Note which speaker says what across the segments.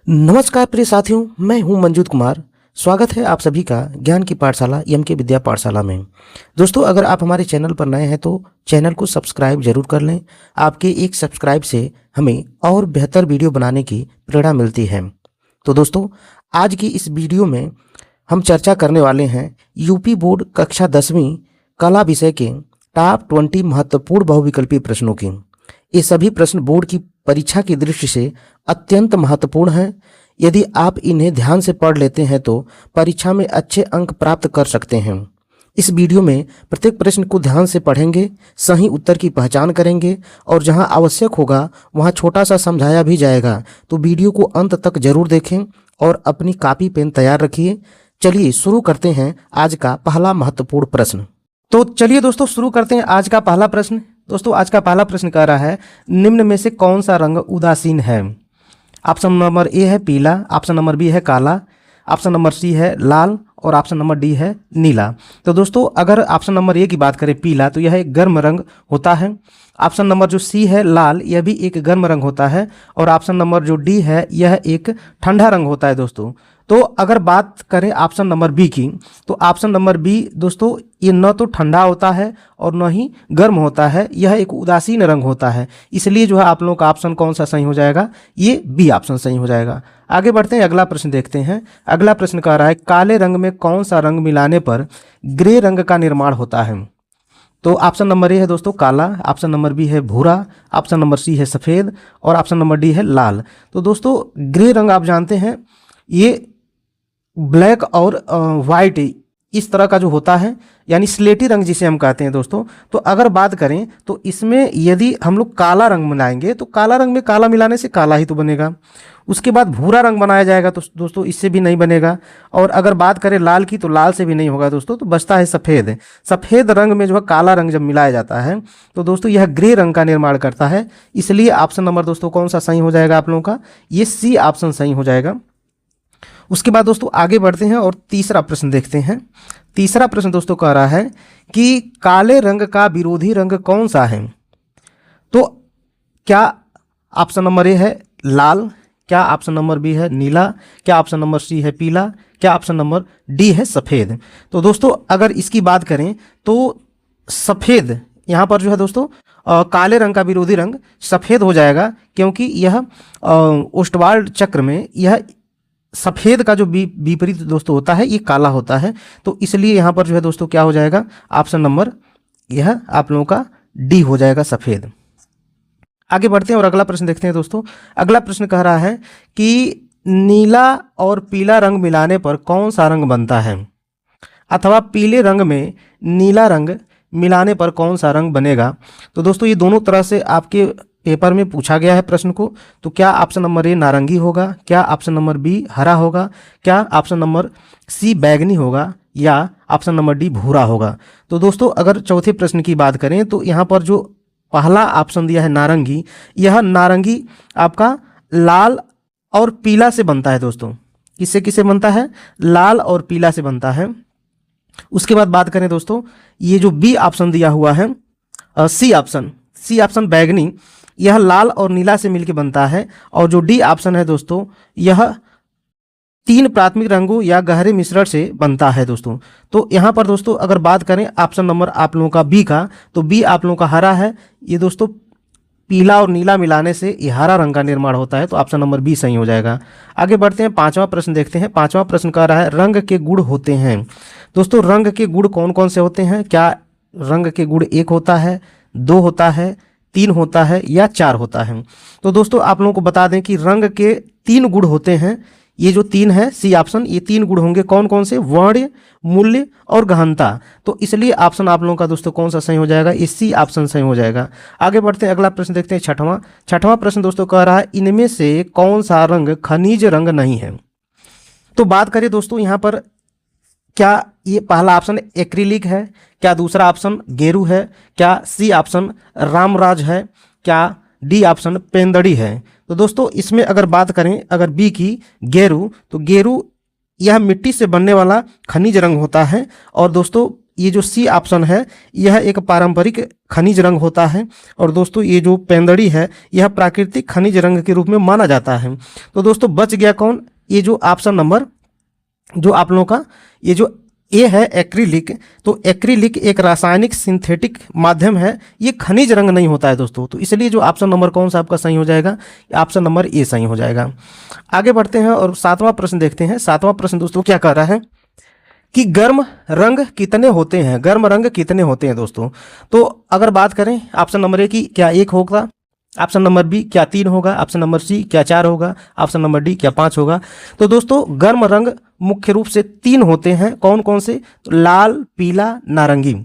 Speaker 1: नमस्कार प्रिय साथियों, मैं हूं मंजूत कुमार। स्वागत है आप सभी का ज्ञान की पाठशाला एमके विद्या पाठशाला में। दोस्तों, अगर आप हमारे चैनल पर नए हैं तो चैनल को सब्सक्राइब जरूर कर लें। आपके एक सब्सक्राइब से हमें और बेहतर वीडियो बनाने की प्रेरणा मिलती है। तो दोस्तों, आज की इस वीडियो में हम चर्चा करने वाले हैं यूपी बोर्ड कक्षा 10वीं कला विषय के टॉप 20 महत्वपूर्ण बहुविकल्पीय प्रश्नों की। ये सभी प्रश्न बोर्ड की परीक्षा की दृष्टि से अत्यंत महत्वपूर्ण हैं। यदि आप इन्हें ध्यान से पढ़ लेते हैं तो परीक्षा में अच्छे अंक प्राप्त कर सकते हैं। इस वीडियो में प्रत्येक प्रश्न को ध्यान से पढ़ेंगे, सही उत्तर की पहचान करेंगे और जहां आवश्यक होगा वहां छोटा सा समझाया भी जाएगा। तो वीडियो को अंत तक जरूर देखें और अपनी कॉपी पेन तैयार रखिए। चलिए शुरू करते हैं आज का पहला महत्वपूर्ण प्रश्न। तो चलिए दोस्तों, शुरू करते हैं आज का पहला प्रश्न। दोस्तों, आज का पहला प्रश्न कह रहा है, निम्न में से कौन सा रंग उदासीन है? ऑप्शन नंबर ए है पीला, ऑप्शन नंबर बी है काला, ऑप्शन नंबर सी है लाल और ऑप्शन नंबर डी है नीला। तो दोस्तों, अगर ऑप्शन नंबर ए की बात करें पीला, तो यह एक गर्म रंग होता है। ऑप्शन नंबर जो सी है लाल, यह भी एक गर्म रंग होता है। और ऑप्शन नंबर जो डी है, यह एक ठंडा रंग होता है दोस्तों। तो अगर बात करें ऑप्शन नंबर बी की, तो ऑप्शन नंबर बी दोस्तों, ये न तो ठंडा होता है और न ही गर्म होता है, यह एक उदासीन रंग होता है। इसलिए जो है आप लोगों का ऑप्शन कौन सा सही हो जाएगा? ये बी ऑप्शन सही हो जाएगा। आगे बढ़ते हैं, अगला प्रश्न देखते हैं। अगला प्रश्न कह रहा है, काले रंग में कौन सा रंग मिलाने पर ग्रे रंग का निर्माण होता है? तो ऑप्शन नंबर ए है दोस्तों काला, ऑप्शन नंबर बी है भूरा, ऑप्शन नंबर सी है सफ़ेद और ऑप्शन नंबर डी है लाल। तो दोस्तों, ग्रे रंग आप जानते हैं, ये ब्लैक और वाइट इस तरह का जो होता है, यानी स्लेटी रंग जिसे हम कहते हैं दोस्तों। तो अगर बात करें तो इसमें यदि हम लोग काला रंग मिलाएंगे तो काला रंग में काला मिलाने से काला ही तो बनेगा। उसके बाद भूरा रंग बनाया जाएगा तो दोस्तों इससे भी नहीं बनेगा। और अगर बात करें लाल की, तो लाल से भी नहीं होगा दोस्तों। तो बचता है सफ़ेद। सफ़ेद रंग में जो है काला रंग जब मिलाया जाता है तो दोस्तों यह ग्रे रंग का निर्माण करता है। इसलिए ऑप्शन नंबर दोस्तों कौन सा सही हो जाएगा आप लोगों का? ये सी ऑप्शन सही हो जाएगा। उसके बाद दोस्तों आगे बढ़ते हैं और तीसरा प्रश्न देखते हैं। तीसरा प्रश्न दोस्तों कह रहा है कि काले रंग का विरोधी रंग कौन सा है? तो क्या ऑप्शन नंबर ए है लाल, क्या ऑप्शन नंबर बी है नीला, क्या ऑप्शन नंबर सी है पीला, क्या ऑप्शन नंबर डी है सफ़ेद? तो दोस्तों अगर इसकी बात करें तो सफ़ेद, यहाँ पर जो है दोस्तों काले रंग का विरोधी रंग सफ़ेद हो जाएगा, क्योंकि यह ओस्टवाल्ड चक्र में यह सफ़ेद का जो विपरीत दोस्तों होता है ये काला होता है। तो इसलिए यहाँ पर जो है दोस्तों क्या हो जाएगा? ऑप्शन नंबर यह आप लोगों का डी हो जाएगा सफ़ेद। आगे बढ़ते हैं और अगला प्रश्न देखते हैं दोस्तों। अगला प्रश्न कह रहा है कि नीला और पीला रंग मिलाने पर कौन सा रंग बनता है? अथवा पीले रंग में नीला रंग मिलाने पर कौन सा रंग बनेगा? तो दोस्तों ये दोनों तरह से आपके पेपर में पूछा गया है प्रश्न को। तो क्या ऑप्शन नंबर ए नारंगी होगा, क्या ऑप्शन नंबर बी हरा होगा, क्या ऑप्शन नंबर सी बैगनी होगा, या ऑप्शन नंबर डी भूरा होगा? तो दोस्तों अगर चौथे प्रश्न की बात करें तो यहाँ पर जो पहला ऑप्शन दिया है नारंगी, यह नारंगी आपका लाल और पीला से बनता है दोस्तों। किससे किससे बनता है? लाल और पीला से बनता है। उसके बाद बात करें दोस्तों, ये जो बी ऑप्शन दिया हुआ है सी ऑप्शन बैगनी, यह लाल और नीला से मिलकर बनता है। और जो डी ऑप्शन है दोस्तों, यह 3 प्राथमिक रंगों या गहरे मिश्रण से बनता है दोस्तों। तो यहाँ पर दोस्तों अगर बात करें ऑप्शन नंबर आप लोगों का बी का, तो बी आप लोगों का हरा है। ये दोस्तों पीला और नीला मिलाने से ये हरा रंग का निर्माण होता है। तो ऑप्शन नंबर बी सही हो जाएगा। आगे बढ़ते हैं, पांचवा प्रश्न देखते हैं। पांचवा प्रश्न कह रहा है, रंग के गुण होते हैं। दोस्तों रंग के गुण कौन कौन से होते हैं? क्या रंग के गुण 1 होता है, 2 होता है, 3 होता है या 4 होता है? तो दोस्तों आप लोगों को बता दें कि रंग के 3 गुण होते हैं। ये जो 3 है सी ऑप्शन, ये 3 गुण होंगे। कौन कौन से? वर्ण, मूल्य और गहनता। तो इसलिए ऑप्शन आप लोगों का दोस्तों कौन सा सही हो जाएगा? ये सी ऑप्शन सही हो जाएगा। आगे बढ़ते हैं, अगला प्रश्न देखते हैं छठवां प्रश्न दोस्तों कह रहा है, इनमें से कौन सा रंग खनिज रंग नहीं है? तो बात करें दोस्तों यहाँ पर, क्या ये पहला ऑप्शन एक्रिलिक है, क्या दूसरा ऑप्शन गेरू है, क्या सी ऑप्शन रामराज है, क्या डी ऑप्शन पेंदड़ी है? तो दोस्तों इसमें अगर बात करें अगर बी की गेरू, तो गेरू यह मिट्टी से बनने वाला खनिज रंग होता है। और दोस्तों ये जो सी ऑप्शन है यह एक पारंपरिक खनिज रंग होता है और दोस्तों ये जो पेंदड़ी है यह प्राकृतिक खनिज रंग के रूप में माना जाता है। तो दोस्तों बच गया कौन, ये जो ऑप्शन नंबर जो आप लोगों का ये जो ए है एक्रिलिक। तो एक्रिलिक एक रासायनिक सिंथेटिक माध्यम है, ये खनिज रंग नहीं होता है दोस्तों। तो इसलिए जो ऑप्शन नंबर कौन सा आपका सही हो जाएगा, ऑप्शन नंबर ए सही हो जाएगा। आगे बढ़ते हैं और 7वां प्रश्न देखते हैं। 7वां प्रश्न दोस्तों क्या कह रहा है कि गर्म रंग कितने होते हैं, गर्म रंग कितने होते हैं दोस्तों। तो अगर बात करें ऑप्शन नंबर ए की, क्या 1 होगा, ऑप्शन नंबर बी क्या 3 होगा, ऑप्शन नंबर सी क्या 4 होगा, ऑप्शन नंबर डी क्या 5 होगा। तो दोस्तों गर्म रंग मुख्य रूप से 3 होते हैं। कौन कौन से, तो लाल, पीला, नारंगी।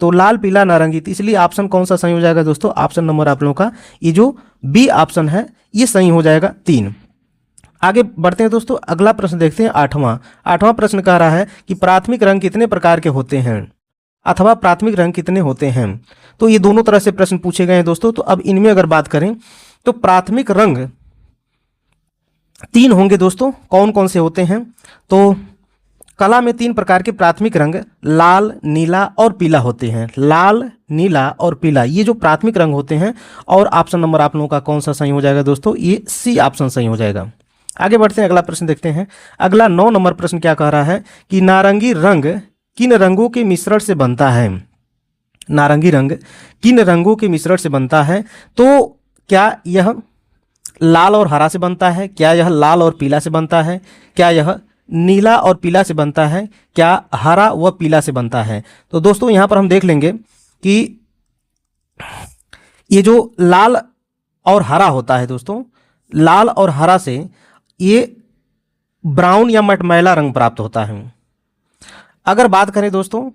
Speaker 1: तो लाल, पीला, नारंगी, तो इसलिए ऑप्शन कौन सा सही हो जाएगा दोस्तों, ऑप्शन नंबर आप लोगों का ये जो बी ऑप्शन है ये सही हो जाएगा 3। आगे बढ़ते हैं दोस्तों, अगला प्रश्न देखते हैं 8वां प्रश्न कह रहा है कि प्राथमिक रंग कितने प्रकार के होते हैं अथवा प्राथमिक रंग कितने होते हैं। तो ये दोनों तरह से प्रश्न पूछे गए हैं दोस्तों। तो अब इनमें अगर बात करें तो प्राथमिक रंग 3 होंगे दोस्तों। कौन कौन से होते हैं, तो कला में 3 प्रकार के प्राथमिक रंग लाल, नीला और पीला होते हैं। लाल, नीला और पीला ये जो प्राथमिक रंग होते हैं। और ऑप्शन नंबर आप लोगों का कौन सा सही हो जाएगा दोस्तों, ये सी ऑप्शन सही हो जाएगा। आगे बढ़ते हैं, अगला प्रश्न देखते हैं। अगला 9 नंबर प्रश्न क्या कह रहा है कि नारंगी रंग किन रंगों के मिश्रण से बनता है। नारंगी रंग किन रंगों के मिश्रण से बनता है। तो क्या यह लाल और हरा से बनता है, क्या यह लाल और पीला से बनता है, क्या यह नीला और पीला से बनता है, क्या हरा व पीला से बनता है। तो दोस्तों यहाँ पर हम देख लेंगे कि ये जो लाल और हरा होता है दोस्तों, लाल और हरा से ये ब्राउन या मटमैला रंग प्राप्त होता है। अगर बात करें दोस्तों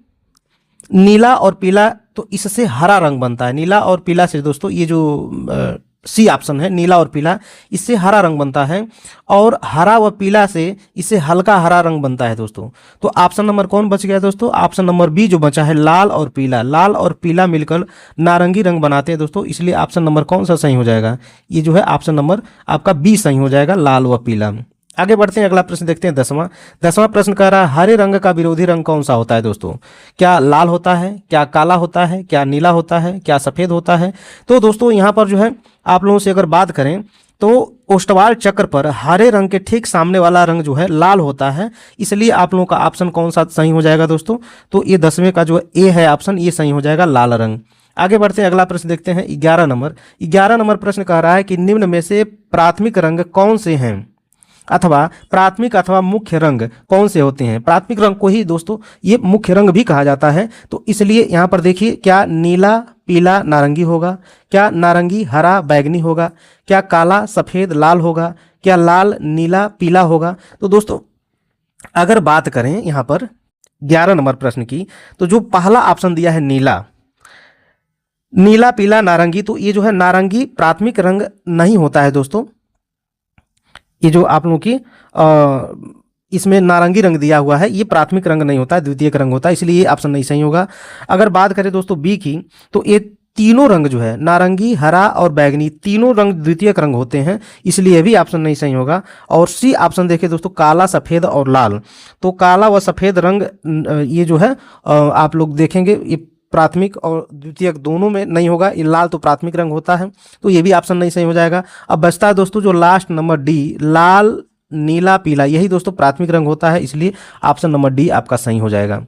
Speaker 1: नीला और पीला, तो इससे हरा रंग बनता है। नीला और पीला से दोस्तों ये जो सी ऑप्शन है नीला और पीला, इससे हरा रंग बनता है। और हरा व पीला से इससे हल्का हरा रंग बनता है दोस्तों। तो ऑप्शन नंबर कौन बच गया दोस्तों, ऑप्शन नंबर बी जो बचा है लाल और पीला। लाल और पीला मिलकर नारंगी रंग बनाते हैं दोस्तों। इसलिए ऑप्शन नंबर कौन सा सही हो जाएगा, ये जो है ऑप्शन नंबर आपका बी सही हो जाएगा, लाल व पीला। आगे बढ़ते हैं, अगला प्रश्न देखते हैं 10वां प्रश्न कह रहा है हरे रंग का विरोधी रंग कौन सा होता है दोस्तों। क्या लाल होता है, क्या काला होता है, क्या नीला होता है, क्या सफ़ेद होता है। तो दोस्तों यहाँ पर जो है आप लोगों से अगर बात करें तो ओस्टवाल चक्र पर हरे रंग के ठीक सामने वाला रंग जो है लाल होता है। इसलिए आप लोगों का ऑप्शन कौन सा सही हो जाएगा दोस्तों, तो ये 10वें का जो ए है ऑप्शन ये सही हो जाएगा, लाल रंग। आगे बढ़ते हैं, अगला प्रश्न देखते हैं 11 नंबर प्रश्न कह रहा है कि निम्न में से प्राथमिक रंग कौन से हैं अथवा प्राथमिक अथवा मुख्य रंग कौन से होते हैं। प्राथमिक रंग को ही दोस्तों ये मुख्य रंग भी कहा जाता है। तो इसलिए यहाँ पर देखिए, क्या नीला पीला नारंगी होगा, क्या नारंगी हरा बैगनी होगा, क्या काला सफ़ेद लाल होगा, क्या लाल नीला पीला होगा। तो दोस्तों अगर बात करें यहाँ पर 11 नंबर प्रश्न की, तो जो पहला ऑप्शन दिया है नीला, नीला पीला नारंगी, तो ये जो है नारंगी प्राथमिक रंग नहीं होता है दोस्तों। ये जो आप लोगों की इसमें नारंगी रंग दिया हुआ है ये प्राथमिक रंग नहीं होता है, द्वितीयक रंग होता है। इसलिए ये ऑप्शन नहीं सही होगा। अगर बात करें दोस्तों बी की, तो ये तीनों रंग जो है नारंगी हरा और बैगनी तीनों रंग द्वितीयक रंग होते हैं। इसलिए भी ऑप्शन नहीं सही होगा। और सी ऑप्शन देखिए दोस्तों, काला सफ़ेद और लाल, तो काला व सफ़ेद रंग ये जो है आप लोग देखेंगे ये प्राथमिक और द्वितीयक दोनों में नहीं होगा। ये लाल तो प्राथमिक रंग होता है, तो ये भी ऑप्शन नहीं सही हो जाएगा। अब बचता है दोस्तों जो लास्ट नंबर डी, लाल नीला पीला, यही दोस्तों प्राथमिक रंग होता है। इसलिए ऑप्शन नंबर डी आपका सही हो जाएगा।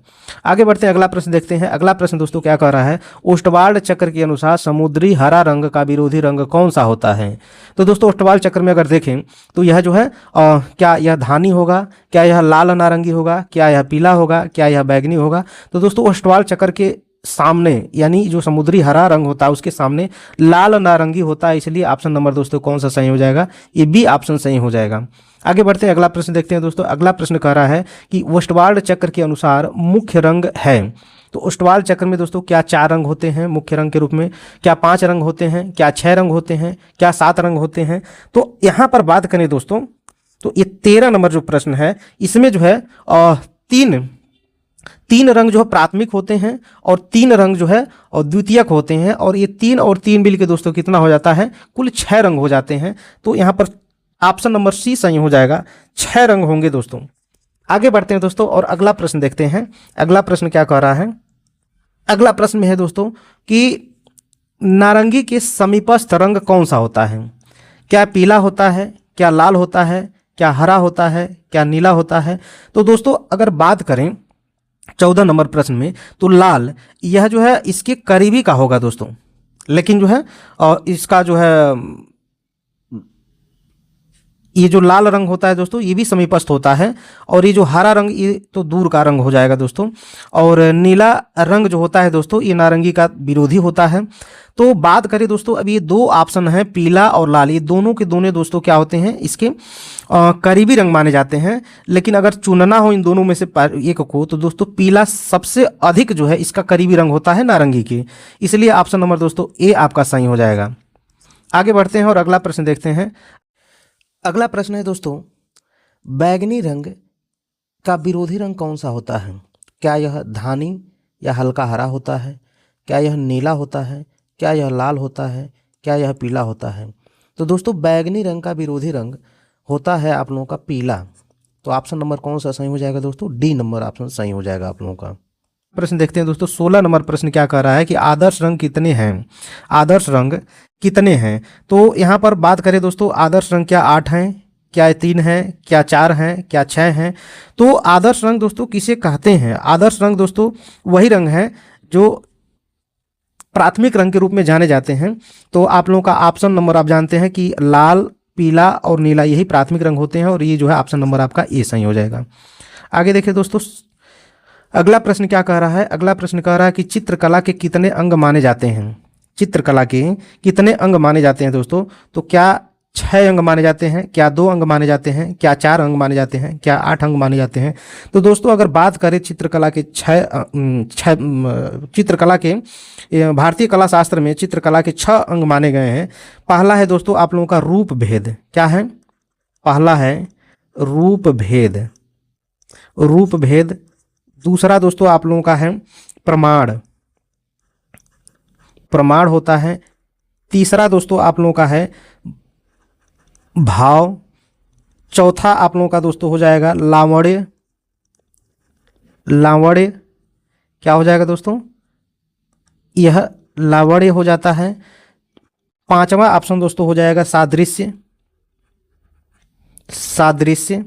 Speaker 1: आगे बढ़ते हैं, अगला प्रश्न देखते हैं। अगला प्रश्न दोस्तों क्या कह रहा है, ओस्टवाल्ड चक्र के अनुसार समुद्री हरा रंग का विरोधी रंग कौन सा होता है। तो दोस्तों ओस्टवाल्ड चक्र में अगर देखें तो यह जो है क्या यह धानी होगा, क्या यह लाल नारंगी होगा, क्या यह पीला होगा, क्या यह बैगनी होगा। तो दोस्तों ओस्टवाल्ड चक्र के सामने यानी जो समुद्री हरा रंग होता है उसके सामने लाल नारंगी होता है। इसलिए ऑप्शन नंबर दोस्तों कौन सा सही हो जाएगा, ये बी ऑप्शन सही हो जाएगा। आगे बढ़ते हैं, अगला प्रश्न देखते हैं दोस्तों। अगला प्रश्न कह रहा है कि ओस्टवाल्ड चक्र के अनुसार मुख्य रंग है। तो ओस्टवाल्ड चक्र में दोस्तों क्या 4 रंग होते हैं मुख्य रंग के रूप में, क्या 5 रंग होते हैं, क्या 6 रंग होते हैं, क्या 7 रंग होते हैं। तो यहाँ पर बात करें दोस्तों तो ये 13 नंबर जो प्रश्न है इसमें जो है तीन रंग जो है प्राथमिक होते हैं और 3 रंग जो है और द्वितीयक होते हैं। और ये 3 और 3 मिल के दोस्तों कितना हो जाता है, कुल 6 रंग हो जाते हैं। तो यहाँ पर ऑप्शन नंबर सी सही हो जाएगा, 6 रंग होंगे दोस्तों। आगे बढ़ते हैं दोस्तों और अगला प्रश्न देखते हैं। अगला प्रश्न क्या कह रहा है अगला प्रश्न में है दोस्तों कि नारंगी के समीपस्थ रंग कौन सा होता है? क्या पीला होता है, क्या लाल होता है, क्या हरा होता है, क्या नीला होता है? तो दोस्तों अगर बात करें 14 नंबर प्रश्न में, तो लाल यह जो है इसके करीबी का होगा दोस्तों, लेकिन जो है इसका जो है ये जो लाल रंग होता है दोस्तों ये भी समीपस्थ होता है, और ये जो हरा रंग ये तो दूर का रंग हो जाएगा दोस्तों, और नीला रंग जो होता है दोस्तों ये नारंगी का विरोधी होता है। तो बात करें दोस्तों, अब ये दो ऑप्शन है पीला और लाल, ये दोनों के दोनों दोस्तों क्या होते हैं, इसके करीबी रंग माने जाते हैं। लेकिन अगर चुनना हो इन दोनों में से एक को, तो दोस्तों पीला सबसे अधिक जो है इसका करीबी रंग होता है नारंगी के, इसलिए ऑप्शन नंबर दोस्तों ए आपका सही हो जाएगा। आगे बढ़ते हैं और अगला प्रश्न देखते हैं। अगला प्रश्न है दोस्तों, बैगनी रंग का विरोधी रंग कौन सा होता है? क्या यह धानी या हल्का हरा होता है? क्या यह नीला होता है? क्या यह लाल होता है? क्या यह पीला होता है? तो दोस्तों बैगनी रंग का विरोधी रंग होता है आप लोगों का पीला। तो ऑप्शन नंबर कौन सा सही हो जाएगा दोस्तों? डी नंबर ऑप्शन सही हो जाएगा आप लोगों का। प्रश्न देखते हैं दोस्तों, 16 नंबर प्रश्न क्या कह रहा है कि आदर्श रंग कितने हैं? आदर्श रंग कितने हैं? तो यहाँ पर बात करें दोस्तों, आदर्श रंग क्या 8 हैं, क्या 3 हैं, क्या 4 हैं, क्या 6 हैं? तो आदर्श रंग दोस्तों किसे कहते हैं? आदर्श रंग दोस्तों वही रंग है जो प्राथमिक रंग के रूप में जाने जाते हैं। तो आप लोगों का ऑप्शन नंबर आप जानते हैं कि लाल, पीला और नीला यही प्राथमिक रंग होते हैं, और ये जो है ऑप्शन नंबर आपका ए सही हो जाएगा। आगे देखिए दोस्तों, अगला प्रश्न क्या कह रहा है? अगला प्रश्न कह रहा है कि चित्रकला के कितने अंग माने जाते हैं? चित्रकला के कितने अंग माने जाते हैं दोस्तों? तो क्या 6 अंग माने जाते हैं, क्या 2 अंग माने जाते हैं, क्या 4 अंग माने जाते हैं, क्या 8 अंग माने जाते हैं? तो दोस्तों अगर बात करें चित्रकला के चित्रकला के भारतीय कला शास्त्र में चित्रकला के 6 अंग माने गए हैं। पहला है दोस्तों आप लोगों का रूप भेद। क्या है? पहला है रूप भेद, रूप भेद। दूसरा दोस्तों आप लोगों का है प्रमाण, प्रमाण होता है। तीसरा दोस्तों आप लोगों का है भाव। चौथा आप लोगों का दोस्तों हो जाएगा लावण्य, लावण्य क्या हो जाएगा दोस्तों? यह लावण्य हो जाता है। पांचवा ऑप्शन दोस्तों हो जाएगा सादृश्य, सादृश्य।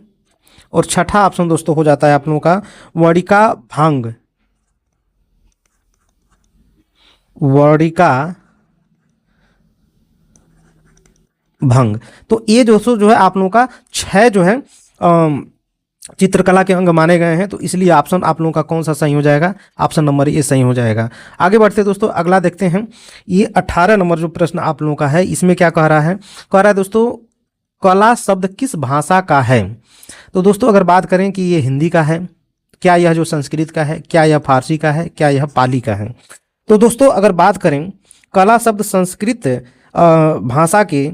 Speaker 1: और छठा ऑप्शन दोस्तों हो जाता है आप लोगों का वर्णिका भंग, वर्णिका भंग। तो ये दोस्तों जो है आप लोगों का 6 जो है चित्रकला के अंग माने गए हैं। तो इसलिए ऑप्शन आप लोगों का कौन सा सही हो जाएगा? ऑप्शन नंबर ए सही हो जाएगा। आगे बढ़ते दोस्तों, अगला देखते हैं। ये 18 नंबर जो प्रश्न आप लोगों का है, इसमें क्या कह रहा है? कह रहा है दोस्तों कला शब्द किस भाषा का है? तो दोस्तों अगर बात करें कि ये हिंदी का है, क्या यह जो संस्कृत का है, क्या यह फारसी का है, क्या यह पाली का है? तो दोस्तों अगर बात करें, कला शब्द संस्कृत भाषा के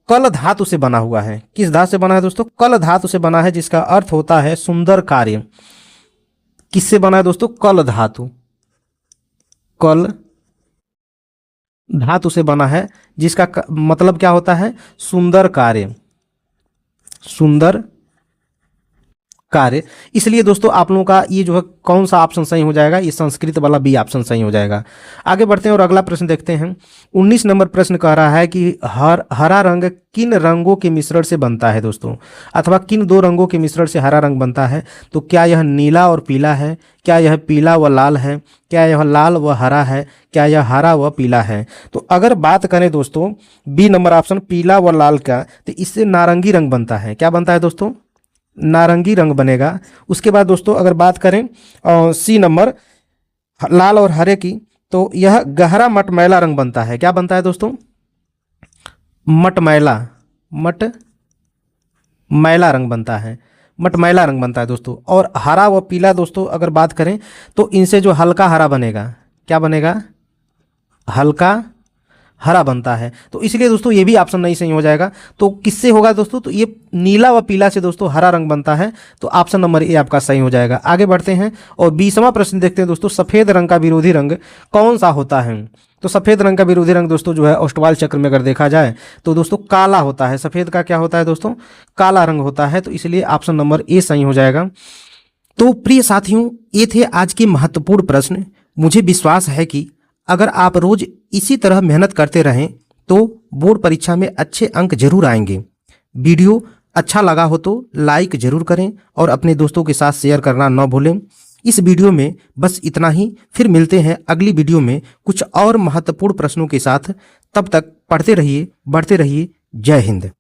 Speaker 1: कल धातु से बना हुआ है। किस धातु से बना है दोस्तों? कल धातु से बना है, जिसका अर्थ होता है सुंदर कार्य। किससे बना है दोस्तों? कल धातु, कल धातु से बना है, जिसका मतलब क्या होता है? सुंदर कार्य, सुंदर कार्य। इसलिए दोस्तों आप लोगों का ये जो है कौन सा ऑप्शन सही हो जाएगा? ये संस्कृत वाला बी ऑप्शन सही हो जाएगा। आगे बढ़ते हैं और अगला प्रश्न देखते हैं। 19 नंबर प्रश्न कह रहा है कि हरा रंग किन रंगों के मिश्रण से बनता है दोस्तों, अथवा किन 2 रंगों के मिश्रण से हरा रंग बनता है? तो क्या यह नीला और पीला है? क्या यह पीला व लाल है? क्या यह लाल व हरा है? क्या यह हरा व पीला है? तो अगर बात करें दोस्तों बी नंबर ऑप्शन पीला व लाल का, तो इससे नारंगी रंग बनता है। क्या बनता है दोस्तों? नारंगी रंग बनेगा। उसके बाद दोस्तों अगर बात करें सी नंबर लाल और हरे की, तो यह गहरा मटमैला रंग बनता है। क्या बनता है दोस्तों? मटमैला, मटमैला रंग बनता है, मटमैला रंग बनता है दोस्तों। और हरा व पीला दोस्तों अगर बात करें तो इनसे जो हल्का हरा बनेगा, क्या बनेगा? हल्का हरा बनता है। तो इसलिए दोस्तों ये भी ऑप्शन नहीं सही हो जाएगा। तो किससे होगा दोस्तों? तो ये नीला व पीला से दोस्तों हरा रंग बनता है। तो ऑप्शन नंबर ए आपका सही हो जाएगा। आगे बढ़ते हैं और 20वां प्रश्न देखते हैं दोस्तों। सफ़ेद रंग का विरोधी रंग कौन सा होता है? तो सफ़ेद रंग का विरोधी रंग दोस्तों जो है ओस्टवाल चक्र में अगर देखा जाए तो दोस्तों काला होता है। सफ़ेद का क्या होता है दोस्तों? काला रंग होता है। तो इसलिए ऑप्शन नंबर ए सही हो जाएगा। तो प्रिय साथियों, ये थे आज के महत्वपूर्ण प्रश्न। मुझे विश्वास है कि अगर आप रोज इसी तरह मेहनत करते रहें तो बोर्ड परीक्षा में अच्छे अंक जरूर आएंगे। वीडियो अच्छा लगा हो तो लाइक जरूर करें और अपने दोस्तों के साथ शेयर करना न भूलें। इस वीडियो में बस इतना ही, फिर मिलते हैं अगली वीडियो में कुछ और महत्वपूर्ण प्रश्नों के साथ। तब तक पढ़ते रहिए, बढ़ते रहिए। जय हिंद।